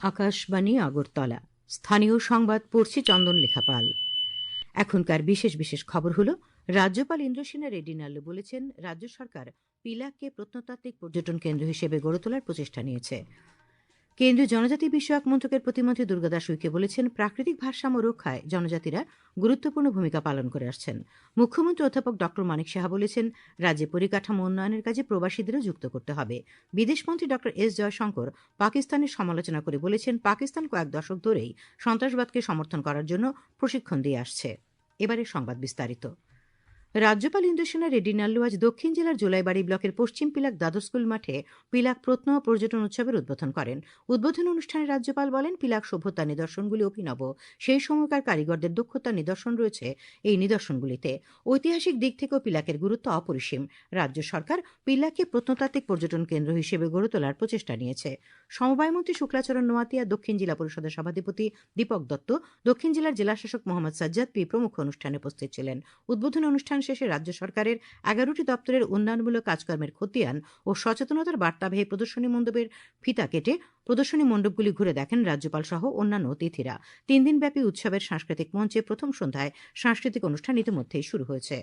আকাশবাণী আগরতলা স্থানীয় সংবাদ পড়ছি চন্দন লেখাপাল। এখনকার বিশেষ বিশেষ খবর হলো, রাজ্যপাল ইন্দ্রসেনা রেড্ডি নাল্লু বলেছেন রাজ্য সরকার পিলাককে প্রত্নতাত্ত্বিক পর্যটন কেন্দ্র হিসেবে গড়ে তোলার প্রচেষ্টা নিয়েছে। কেন্দ্রীয় জনজাতি বিষয়ক মন্ত্রকের প্রতিমন্ত্রী দুর্গাদাস উইকে বলেছেন প্রাকৃতিক ভারসাম্য রক্ষায় জনজাতিরা গুরুত্বপূর্ণ ভূমিকা পালন করে আসছেন। মুখ্যমন্ত্রী অধ্যাপক ড মানিক সাহা বলেছেন রাজ্যে পরিকাঠামো উন্নয়নের কাজে প্রবাসীদেরও যুক্ত করতে হবে। বিদেশমন্ত্রী ড এস জয়শঙ্কর পাকিস্তানের সমালোচনা করে বলেছেন পাকিস্তান কয়েক দশক ধরেই সন্ত্রাসবাদকে সমর্থন করার জন্য প্রশিক্ষণ দিয়ে আসছে। এবারে সংবাদ বিস্তারিত। রাজ্যপাল ইন্দ্রসেনা রেড্ডি নাল্লু আজ দক্ষিণ জেলার জোলাইবাড়ি ব্লকের পশ্চিম পিলাক দ্বাদশ স্কুল মাঠে পিলাক প্রত্ন পর্যটন উৎসবের উদ্বোধন করেন। উদ্বোধন অনুষ্ঠানে রাজ্যপাল বলেন পিলাক সভ্যতার নিদর্শনগুলি অভিনব, সেই সময়কার কারিগরদের দক্ষতার নিদর্শন রয়েছে এই নিদর্শনগুলিতে। ঐতিহাসিক দিক থেকেও পিলাকের গুরুত্ব অপরিসীম। রাজ্য সরকার পিলাককে প্রত্নতাত্ত্বিক পর্যটন কেন্দ্র হিসেবে গড়ে তোলার প্রচেষ্টা নিয়েছে। সমবায়মন্ত্রী শুক্লাচরণ নোয়াতিয়া, দক্ষিণ জেলা পরিষদের সভাধিপতি দীপক দত্ত, দক্ষিণ জেলার জেলাশাসক মোহাম্মদ সাজ্জাদ পি প্রমুখ অনুষ্ঠানে উপস্থিত ছিলেন। উদ্বোধন অনুষ্ঠান শেষে রাজ্য সরকারের 11টি দপ্তরের উন্নয়নমূলক কাজকর্মের খতিয়ান ও সচেতনতার বার্তাবাহী প্রদর্শনী মণ্ডপের ফিতা কেটে প্রদর্শনী মণ্ডপগুলি ঘুরে দেখেন রাজ্যপাল সহ অন্যান্য অতিথিরা। 3 দিনব্যাপী উৎসবের সাংস্কৃতিক মঞ্চে প্রথম সন্ধ্যায় সাংস্কৃতিক অনুষ্ঠান ইতিমধ্যেই শুরু হয়েছে।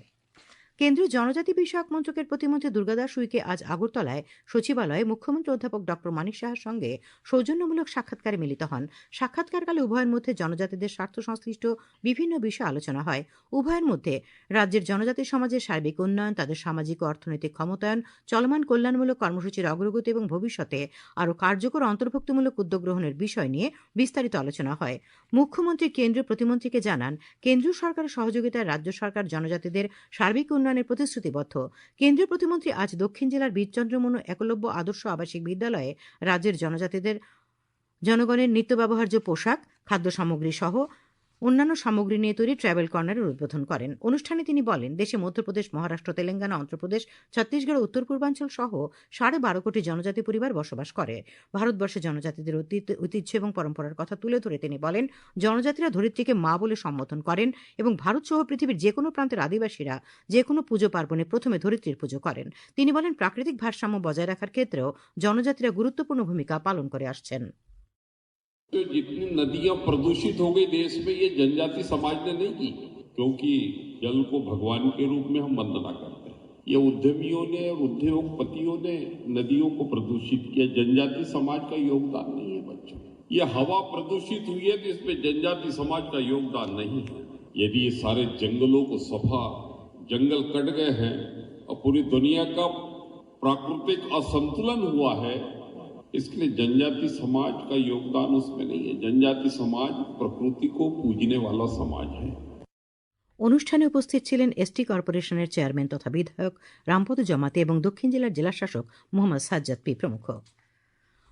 কেন্দ্রীয় জনজাতি বিষয়ক মন্ত্রকের প্রতিমন্ত্রী দুর্গাদাস উইকে আজ আগরতলায় সচিবালয়ে মুখ্যমন্ত্রী অধ্যাপক ড মানিক সাহার সঙ্গে সৌজন্যমূলক সাক্ষাৎকারে মিলিত হন। সাক্ষাৎকারকালে উভয়ের মধ্যে জনজাতিদের স্বার্থ সংশ্লিষ্ট বিভিন্ন বিষয়ে আলোচনা হয়। উভয়ের মধ্যে রাজ্যের জনজাতি সমাজের সার্বিক উন্নয়ন, তাদের সামাজিক ও অর্থনৈতিক ক্ষমতায়ন, চলমান কল্যাণমূলক কর্মসূচির অগ্রগতি এবং ভবিষ্যতে আরও কার্যকর অন্তর্ভুক্তিমূলক উদ্যোগ গ্রহণের বিষয় নিয়ে বিস্তারিত আলোচনা হয়। মুখ্যমন্ত্রী কেন্দ্রীয় প্রতিমন্ত্রীকে জানান কেন্দ্রীয় সরকারের সহযোগিতায় রাজ্য সরকার জনজাতিদের সার্বিক উন্নয়নের প্রতিশ্রুতিবদ্ধ। কেন্দ্রীয় প্রতিমন্ত্রী আজ দক্ষিণ জেলার বীরচন্দ্র মনু একলব্য আদর্শ আবাসিক বিদ্যালয়ে রাজ্যের জনগণের নিত্য ব্যবহার্য পোশাক, খাদ্য সামগ্রী সহ অন্যান্য সামগ্রী নিয়ে তৈরি ট্রাভেল কর্নারের উদ্বোধন করেন। অনুষ্ঠানে তিনি বলেন দেশে মধ্যপ্রদেশ, মহারাষ্ট্র, তেলেঙ্গানা, অন্ধ্রপ্রদেশ, ছত্তিশগড়, উত্তর পূর্বাঞ্চল সহ 12.5 কোটি জনজাতি পরিবার বসবাস করে। ভারতবর্ষে জনজাতিদের ঐতিহ্য এবং পরম্পরার কথা তুলে ধরে তিনি বলেন জনজাতিরা ধরিত্রীকে মা বলে সম্বোধন করেন এবং ভারত সহ পৃথিবীর যে কোনো প্রান্তের আদিবাসীরা যে কোনো পুজো পার্বণে প্রথমে ধরিত্রীর পুজো করেন। তিনি বলেন প্রাকৃতিক ভারসাম্য বজায় রাখার ক্ষেত্রেও জনজাতিরা গুরুত্বপূর্ণ ভূমিকা পালন করে আসছেন। तो जितनी नदियां प्रदूषित हो गई देश में, ये जनजाति समाज ने नहीं की, क्योंकि जल को भगवान के रूप में हम वंदना करते हैं। ये उद्यमियों ने और उद्योगपतियों ने नदियों को प्रदूषित किया, जनजाति समाज का योगदान नहीं है बच्चों। ये हवा प्रदूषित हुई है तो इसमें जनजाति समाज का योगदान नहीं है। यदि ये सारे जंगलों को सफा, जंगल कट गए हैं और पूरी दुनिया का प्राकृतिक असंतुलन हुआ है, इसके लिए जनजाति समाज का योगदान उसमें नहीं है। जनजाति समाज प्रकृति को पूजने वाला समाज है। অনুষ্ঠানে উপস্থিত ছিলেন এসটি কর্পোরেশনের চেয়ারম্যান তথা বিধায়ক রামপদ জমাতে এবং দক্ষিণ জেলার জেলাশাসক মোহাম্মদ সাজ্জাদ পি প্রমুখ।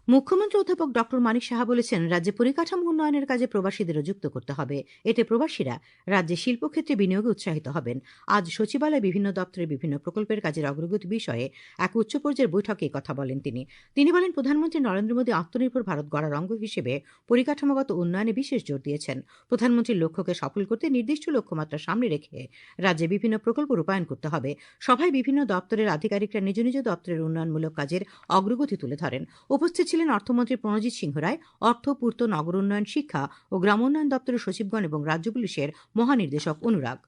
মুখ্যমন্ত্রী অধ্যাপক ড মানিক সাহা বলেছেন রাজ্যে পরিকাঠামো উন্নয়নের কাজে প্রবাসীদেরও যুক্ত করতে হবে। এতে প্রবাসীরা রাজ্যে শিল্পক্ষেত্রে বিনিয়োগে উৎসাহিত হবেন। আজ সচিবালয়ে বিভিন্ন দপ্তরের বিভিন্ন প্রকল্পের কাজের অগ্রগতি বিষয়ে এক উচ্চ পর্যায়ের বৈঠকে কথা বলেন তিনি বলেন প্রধানমন্ত্রী নরেন্দ্র মোদী আত্মনির্ভর ভারত গড়ার অঙ্গ হিসেবে পরিকাঠামোগত উন্নয়নে বিশেষ জোর দিয়েছেন। প্রধানমন্ত্রীর লক্ষ্যকে সফল করতে নির্দিষ্ট লক্ষ্যমাত্রা সামনে রেখে রাজ্যে বিভিন্ন প্রকল্প রূপায়ণ করতে হবে। সভায় বিভিন্ন দপ্তরের আধিকারিকরা নিজ নিজ দপ্তরের উন্নয়নমূলক কাজের অগ্রগতি তুলে ধরেন। উপস্থিত ছিলেন অর্থমন্ত্রী প্রণজিৎ সিংহ রায়, অর্থ, পূর্ত, নগর উন্নয়ন, শিক্ষা ও গ্রামোন্নয়ন দপ্তরের সচিবগণ এবং রাজ্য পুলিশের মহানির্দেশক অনুরাগ।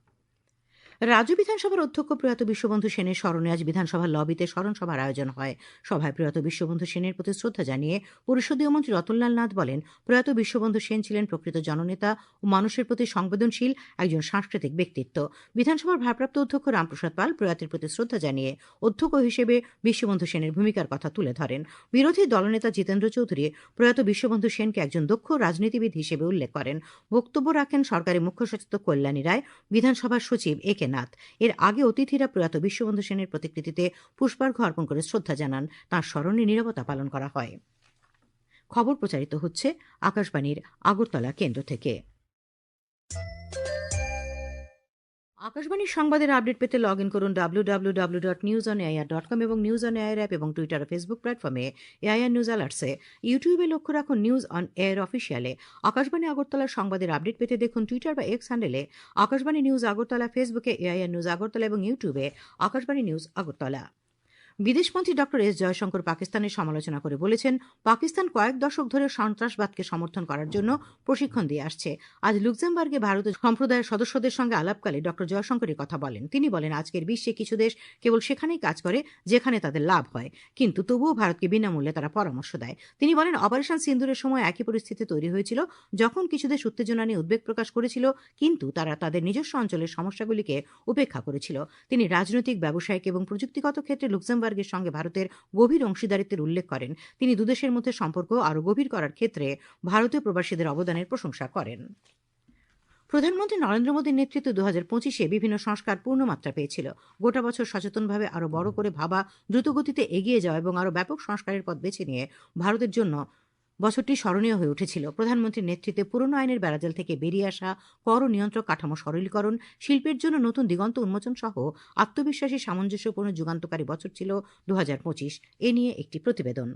রাজ্য বিধানসভার অধ্যক্ষ প্রয়াত বিশ্ববন্ধু সেনের স্মরণে আজ বিধানসভার লবিতে স্মরণ সভার আয়োজন হয়। সভায় প্রয়াত বিশ্ববন্ধু সেনের প্রতি শ্রদ্ধা জানিয়ে পরিষদীয় মন্ত্রী রতনলাল নাথ বলেন প্রয়াত বিশ্ববন্ধু সেন ছিলেন প্রকৃত জননেতা ও মানুষের প্রতি সংবেদনশীল একজন সাংস্কৃতিক ব্যক্তিত্ব। বিধানসভার ভারপ্রাপ্ত অধ্যক্ষ রামপ্রসাদ পাল প্রয়াতের প্রতি শ্রদ্ধা জানিয়ে অধ্যক্ষ হিসেবে বিশ্ববন্ধু সেনের ভূমিকার কথা তুলে ধরেন। বিরোধী দলনেতা জিতেন্দ্র চৌধুরী প্রয়াত বিশ্ববন্ধু সেনকে একজন দক্ষ রাজনীতিবিদ হিসেবে উল্লেখ করেন। বক্তব্য রাখেন সরকারি মুখ্য সচেতক কল্যাণী রায়, বিধানসভার সচিব একে নাথ। এর আগে অতিথিরা প্রয়াত বিশ্ববন্ধু সেনের প্রতিকৃতিতে পুষ্পার্ঘ অর্পণ করে শ্রদ্ধা জানান। তাঁর স্মরণে নীরবতা পালন করা হয়। খবর প্রচারিত হচ্ছে আকাশবাণীর আগরতলা কেন্দ্র থেকে। আকাশবাণীর সংবাদের আপডেট পেতে লগ ইন করুন www.newsonair.com এবং নিউজ অন এয়ার অ্যাপ এবং টুইটার ও ফেসবুক প্ল্যাটফর্মে এআইআর নিউজ অ্যালার্টসে। ইউটিউবে লক্ষ্য রাখুন নিউজ অন এয়ার অফিসিয়ালে। আকাশবাণী আগরতলার সংবাদের আপডেট পেতে দেখুন টুইটার বা এক্স হ্যান্ডেলে আকাশবাণী নিউজ আগরতলা, ফেসবুকে এআইআর নিউজ আগরতলা এবং ইউটিউবে আকাশবাণী নিউজ আগরতলা। বিদেশমন্ত্রী ডক্টর এস জয়শঙ্কর পাকিস্তানের সমালোচনা করে বলেছেন, পাকিস্তান কয়েক দশক ধরে সন্ত্রাসবাদকে সমর্থন করার জন্য প্রশিক্ষণ দিয়ে আসছে। আজ লুক্সেমবার্গে ভারতীয় সম্প্রদায়ের সদস্যদের সঙ্গে আলাপকালে ডক্টর জয়শঙ্কর কথা বলেন। তিনি বলেন, আজকের বিশ্বে কিছু দেশ কেবল সেখানেই কাজ করে যেখানে তাদের লাভ হয়, কিন্তু তবুও ভারতকে বিনামূল্যে তারা পরামর্শ দেয়। তিনি বলেন, অপারেশন সিন্দুরের সময় একই পরিস্থিতি তৈরি হয়েছিল, যখন কিছু দেশ উত্তেজনা নিয়ে উদ্বেগ প্রকাশ করেছিল, কিন্তু তারা তাদের নিজস্ব অঞ্চলের সমস্যাগুলিকে উপেক্ষা করেছিল। তিনি রাজনৈতিক, ব্যবসায়িক এবং প্রযুক্তিগত ক্ষেত্রে লুক্সেমবার্গের সঙ্গে ভারতের গভীর অংশীদারিত্বের উল্লেখ করেন। তিনি দুদেশের মধ্যে সম্পর্ক আরও গভীর করার ক্ষেত্রে ভারতীয় প্রবাসীদের অবদানের প্রশংসা করেন। প্রধানমন্ত্রী নরেন্দ্র মোদীর নেতৃত্বে 2025-এ বিভিন্ন সংস্কার পূর্ণমাত্রা পেয়েছিল। গোটা বছর সচেতনভাবে আরও বড় করে ভাবা, দ্রুতগতিতে এগিয়ে যাওয়া এবং আরও ব্যাপক সংস্কারের পথ বেছে নিয়ে ভারতের জন্য বছরটি স্মরণীয় হয়ে উঠেছিল। প্রধানমন্ত্রীর নেতৃত্বে পুরনো আইনের বেড়াজাল থেকে বেরিয়ে আসা, কর ও নিয়ন্ত্রক কাঠামো সরলীকরণ, শিল্পের জন্য নতুন দিগন্ত উন্মোচন সহ আত্মবিশ্বাসী, সামঞ্জস্যপূর্ণ, যুগান্তকারী বছর ছিল 2025। এ নিয়ে একটি প্রতিবেদন।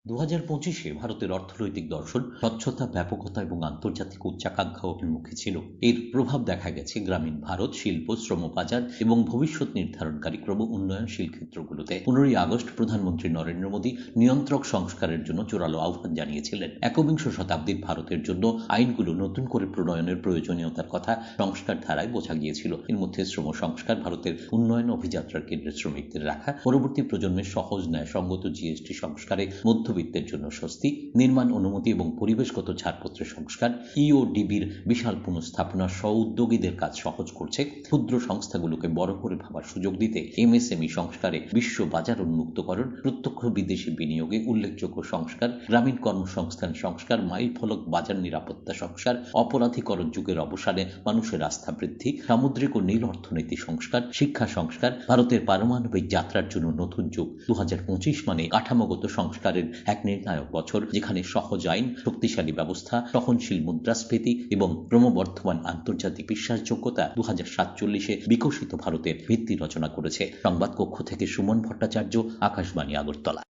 2025-এ ভারতের অর্থনৈতিক দর্শন স্বচ্ছতা, ব্যাপকতা এবং আন্তর্জাতিক উচ্চাকাঙ্ক্ষা অভিমুখী ছিল। এর প্রভাব দেখা গেছে গ্রামীণ ভারত, শিল্প, শ্রম বাজার এবং ভবিষ্যৎ নির্ধারণকারী ক্রম উন্নয়নশীল ক্ষেত্রগুলোতে। 15 আগস্ট প্রধানমন্ত্রী নরেন্দ্র মোদী নিয়ন্ত্রক সংস্কারের জন্য জোরালো আহ্বান জানিয়েছিলেন। একবিংশ শতাব্দীর ভারতের জন্য আইনগুলো নতুন করে প্রণয়নের প্রয়োজনীয়তার কথা সংস্কার ধারায় বোঝা গিয়েছিল। এর মধ্যে শ্রম সংস্কার, ভারতের উন্নয়ন অভিযাত্রার কেন্দ্রে শ্রমিকদের রাখা, পরবর্তী প্রজন্মের সহজ ন্যায়সঙ্গত জিএসটি সংস্কারে মধ্যবিত্তের জন্য স্বস্তি, নির্মাণ অনুমতি এবং পরিবেশগত ছাড়পত্রের সংস্কার, ইওডিবির বিশাল পুনঃস্থাপনা স্ব উদ্যোগীদের কাজ সহজ করছে, ক্ষুদ্র সংস্থাগুলোকে বড় করে ভাবার সুযোগ দিতে এমএসএমই সংস্কারে বিশ্ব বাজার উন্মুক্তকরণ, প্রত্যক্ষ বিদেশি বিনিয়োগে উল্লেখযোগ্য সংস্কার, গ্রামীণ কর্মসংস্থান সংস্কার, মাইল ফলক বাজার নিরাপত্তা সংস্কার, অপরাধীকরণ যুগের অবসানে মানুষের আস্থা বৃদ্ধি, সামুদ্রিক ও নীল অর্থনীতি সংস্কার, শিক্ষা সংস্কার, ভারতের পারমাণবিক যাত্রার জন্য নতুন যুগ। 2025 মানে কাঠামোগত সংস্কারের এক নির্ণায়ক বছর, যেখানে সহজ আইন, শক্তিশালী ব্যবস্থা, সহনশীল মুদ্রাস্ফীতি এবং ক্রমবর্ধমান আন্তর্জাতিক বিশ্বাসযোগ্যতা 2047-এ বিকশিত ভারতের ভিত্তি রচনা করেছে। সংবাদ কক্ষ থেকে সুমন ভট্টাচার্য, আকাশবাণী, আগরতলা।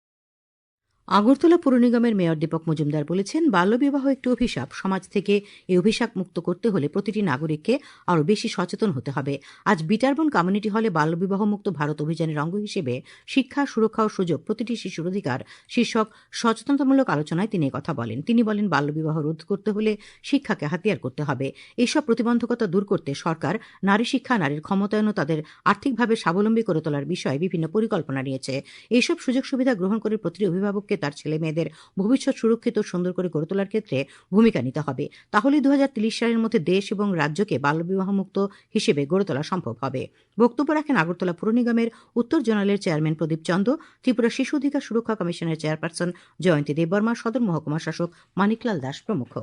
আগরতলা পুর নিগমের মেয়র দীপক মজুমদার বলেছেন, বাল্যবিবাহ একটি অভিশাপ। সমাজ থেকে এই অভিশাপ মুক্ত করতে হলে প্রতিটি নাগরিককে আরও বেশি সচেতন হতে হবে। আজ বিটারবন কমিউনিটি হলে বাল্যবিবাহ মুক্ত ভারত অভিযানের অঙ্গ হিসেবে শিক্ষা, সুরক্ষা ও সুযোগ, প্রতিটি শিশুর অধিকার শীর্ষক সচেতনতামূলক আলোচনায় তিনি কথা বলেন। তিনি বলেন, বাল্যবিবাহ রোধ করতে হলে শিক্ষাকে হাতিয়ার করতে হবে। এইসব প্রতিবন্ধকতা দূর করতে সরকার নারী শিক্ষা, নারীর ক্ষমতায়ন ও তাদের আর্থিকভাবে স্বাবলম্বী করে তোলার বিষয়ে বিভিন্ন পরিকল্পনা নিয়েছে। এইসব সুযোগ সুবিধা গ্রহণ করে প্রতিটি অভিভাবককে তার ছেলে মেয়েদের ভবিষ্যৎ সুরক্ষিত ও সুন্দর করে গড়ে তোলার ক্ষেত্রে ভূমিকা নিতে হবে। তাহলে 2030 সালের মধ্যে দেশ এবং রাজ্যকে বাল্যবিবাহ মুক্ত হিসেবে গড়ে তোলা সম্ভব হবে। বক্তব্য রাখেন আগরতলা পুর নিগমের উত্তর জোনালের চেয়ারম্যান প্রদীপ চন্দ, ত্রিপুরা শিশু অধিকার সুরক্ষা কমিশনের চেয়ারপারসন জয়ন্তী দেববর্মা, সদর মহকুমা শাসক মানিকলাল দাস প্রমুখ।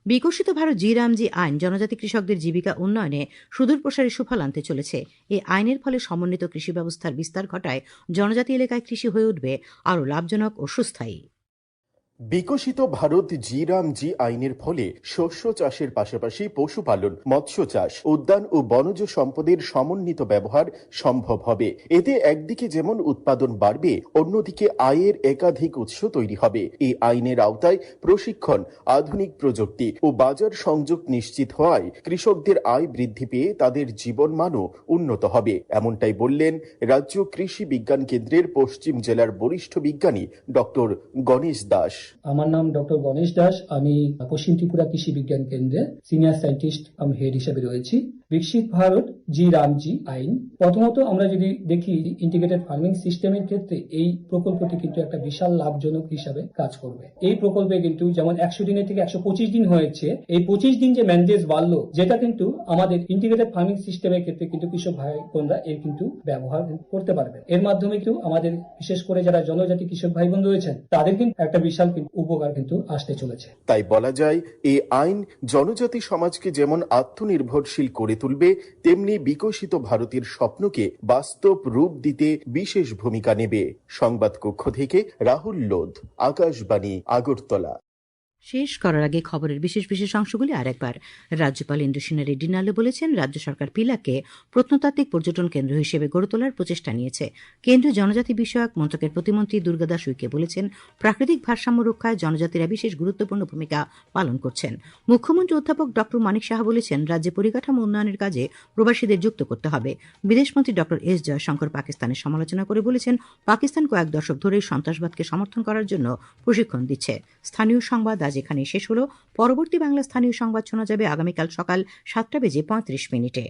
বিকশিত ভারত জি রামজি আইন জনজাতি কৃষকদের জীবিকা উন্নয়নে সুদূরপ্রসারী সুফল আনতে চলেছে। এই আইনের ফলে সমন্বিত কৃষি ব্যবস্থার বিস্তার ঘটায় জনজাতি এলাকায় কৃষি হয়ে উঠবে আরও লাভজনক ও সুস্থায়ী। বিকশিত ভারত জি রামজি আইনের ফলে শস্য চাষের পাশাপাশি পশুপালন, মৎস্য চাষ, উদ্যান ও বনজ সম্পদের সমন্বিত ব্যবহার সম্ভব হবে। এতে একদিকে যেমন উৎপাদন বাড়বে, অন্যদিকে আয়ের একাধিক উৎস তৈরি হবে। এই আইনের আওতায় প্রশিক্ষণ, আধুনিক প্রযুক্তি ও বাজার সংযোগ নিশ্চিত হওয়ায় কৃষকদের আয় বৃদ্ধি পেয়ে তাদের জীবনমানও উন্নত হবে। এমনটাই বললেন রাজ্য কৃষি বিজ্ঞান কেন্দ্রের পশ্চিম জেলার বরিষ্ঠ বিজ্ঞানী ডক্টর গণেশ দাস। আমার নাম ডক্টর গণেশ দাস। আমি পশ্চিম ত্রিপুরা কৃষি বিজ্ঞান কেন্দ্রে সিনিয়র সায়েন্টিস্ট হেড হিসেবে রয়েছি। বিকশিত ভারত জি রামজি আইন, প্রথমত আমরা যদি দেখি ইন্টিগ্রেটেড ফার্মিং সিস্টেমের ক্ষেত্রে এই প্রকল্পটি কিন্তু একটা বিশাল লাভজনক হিসাবে কাজ করবে। এই প্রকল্পে কিন্তু যেমন 100 দিনের থেকে 125 দিন হয়েছে, এই 25 দিন যে ম্যান্ডেজ বাড়লো, যেটা কিন্তু আমাদের ইন্টিগ্রেটেড ফার্মিং সিস্টেমের ক্ষেত্রে কিন্তু কৃষক ভাই বোনরা এর কিন্তু ব্যবহার করতে পারবে। এর মাধ্যমে কিন্তু আমাদের বিশেষ করে যারা জনজাতি কৃষক ভাই বোন রয়েছেন তাদের কিন্তু একটা বিশাল উপকার কিন্তু আসতে চলেছে। তাই বলা যায়, এই আইন জনজাতি সমাজকে যেমন আত্মনির্ভরশীল করে তুলবে, তেমনি বিকশিত ভারতের স্বপ্নকে বাস্তব রূপ দিতে বিশেষ ভূমিকা নেবে। সংবাদ কক্ষ থেকে রাহুল লোধ, আকাশবাণী, আগরতলা। শেষ করার আগে খবরের বিশেষ বিশেষ অংশগুলি আরেকবার। রাজ্যপাল ইন্দ্রসেনা রেড্ডি নাল্লু বলেছেন, রাজ্য সরকার পিলাকে প্রত্নতাত্ত্বিক পর্যটন কেন্দ্র হিসেবে গড়ে তোলার প্রচেষ্টা নিয়েছে। কেন্দ্রীয় জনজাতি বিষয়ক মন্ত্রকের প্রতিমন্ত্রী দুর্গাদাস উইকে বলেছেন, প্রাকৃতিক ভারসাম্য রক্ষায় জনজাতিরা বিশেষ গুরুত্বপূর্ণ ভূমিকা পালন করছেন। মুখ্যমন্ত্রী অধ্যাপক ড মানিক সাহা বলেছেন, রাজ্যে পরিকাঠামো উন্নয়নের কাজে প্রবাসীদের যুক্ত করতে হবে। বিদেশমন্ত্রী ড এস জয়শঙ্কর পাকিস্তানের সমালোচনা করে বলেছেন, পাকিস্তান কয়েক দশক ধরেই সন্ত্রাসবাদকে সমর্থন করার জন্য প্রশিক্ষণ দিচ্ছে। স্থানীয় সংবাদ আজ এখানে শেষ হলো। পরবর্তী বাংলা স্থানীয় সংবাদ শোনা যাবে আগামীকাল সকাল 7:35 মিনিটে।